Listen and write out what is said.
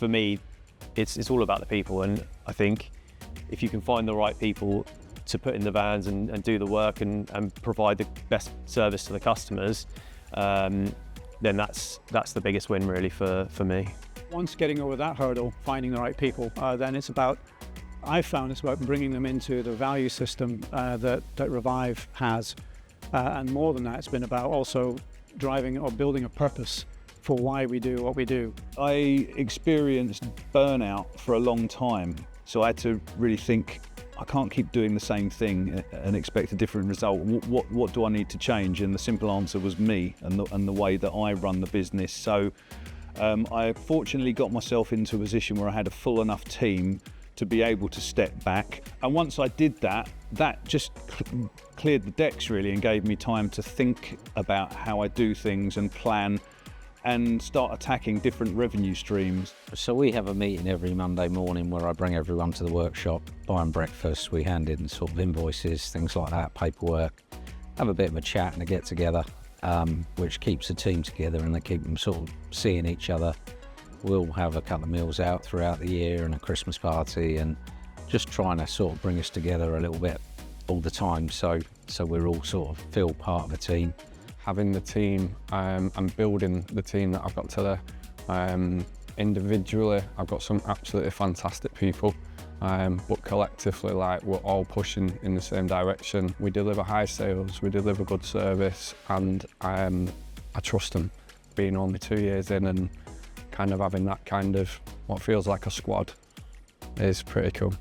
for me, it's all about the people, and I think if you can find the right people to put in the vans and do the work and provide the best service to the customers, then that's the biggest win really for me. Once getting over that hurdle, finding the right people, then I've found it's about bringing them into the value system that Revive has. And more than that, it's been about also driving or building a purpose for why we do what we do. I experienced burnout for a long time, so I had to really think, I can't keep doing the same thing and expect a different result. What do I need to change? And the simple answer was me and the way that I run the business. So I fortunately got myself into a position where I had a full enough team to be able to step back. And once I did that, that just cleared the decks really and gave me time to think about how I do things and plan and start attacking different revenue streams. So we have a meeting every Monday morning where I bring everyone to the workshop, buy them breakfast, we hand in sort of invoices, things like that, paperwork, have a bit of a chat and a get together, which keeps the team together and they keep them sort of seeing each other. We'll have a couple of meals out throughout the year and a Christmas party, and just trying to sort of bring us together a little bit all the time, so we're all sort of feel part of a team. Having the team and building the team that I've got today. Individually, I've got some absolutely fantastic people, but collectively, like, we're all pushing in the same direction. We deliver high sales, we deliver good service, and I trust them. Being only 2 years in and kind of having that kind of what feels like a squad is pretty cool.